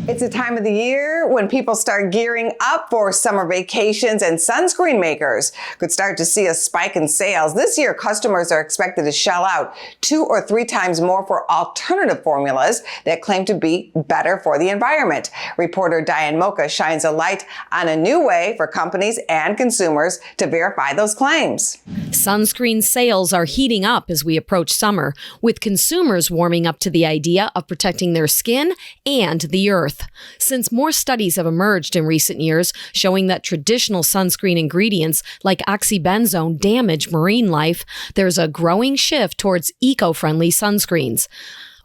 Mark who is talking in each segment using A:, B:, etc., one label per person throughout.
A: It's a time of the year when people start gearing up for summer vacations, and sunscreen makers could start to see a spike in sales. This year, customers are expected to shell out 2 or 3 times more for alternative formulas that claim to be better for the environment. Reporter Diane Moca shines a light on a new way for companies and consumers to verify those claims.
B: Sunscreen sales are heating up as we approach summer, with consumers warming up to the idea of protecting their skin and the earth. Since more studies have emerged in recent years showing that traditional sunscreen ingredients like oxybenzone damage marine life, there's a growing shift towards eco-friendly sunscreens.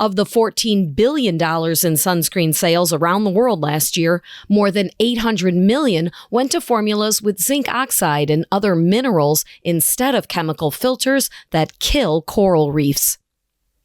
B: Of the $14 billion in sunscreen sales around the world last year, more than $800 million went to formulas with zinc oxide and other minerals instead of chemical filters that kill coral reefs.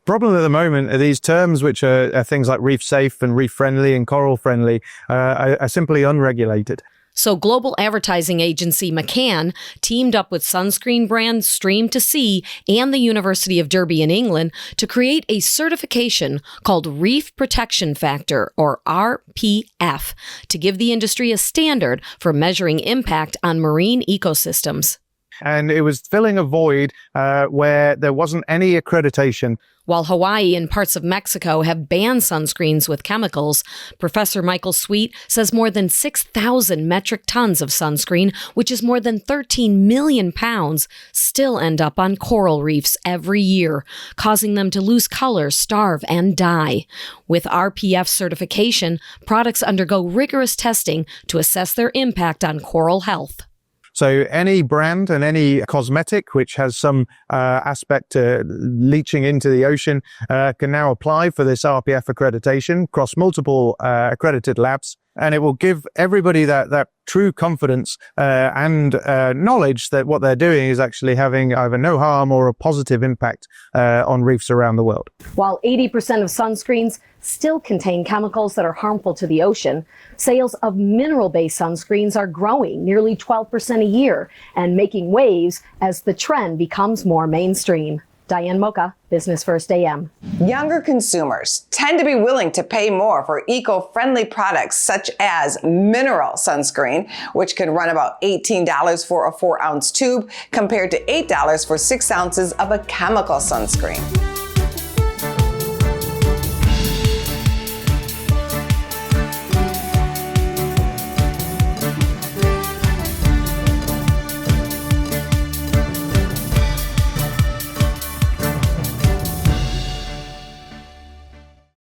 C: Problem at the moment are these terms, which are things like reef safe and reef friendly and coral friendly, are simply unregulated.
B: So global advertising agency McCann teamed up with sunscreen brand Stream to Sea and the University of Derby in England to create a certification called Reef Protection Factor, or RPF, to give the industry a standard for measuring impact on marine ecosystems.
C: And it was filling a void where there wasn't any accreditation.
B: While Hawaii and parts of Mexico have banned sunscreens with chemicals, Professor Michael Sweet says more than 6,000 metric tons of sunscreen, which is more than 13 million pounds, still end up on coral reefs every year, causing them to lose color, starve, and die. With RPF certification, products undergo rigorous testing to assess their impact on coral health.
C: So any brand and any cosmetic which has some aspect to leaching into the ocean can now apply for this RPF accreditation across multiple accredited labs. And it will give everybody that true confidence and knowledge that what they're doing is actually having either no harm or a positive impact on reefs around the world.
B: While 80% of sunscreens still contain chemicals that are harmful to the ocean, sales of mineral-based sunscreens are growing nearly 12% a year and making waves as the trend becomes more mainstream. Diane Moca, Business First AM.
A: Younger consumers tend to be willing to pay more for eco-friendly products such as mineral sunscreen, which can run about $18 for a 4-ounce tube compared to $8 for 6 ounces of a chemical sunscreen.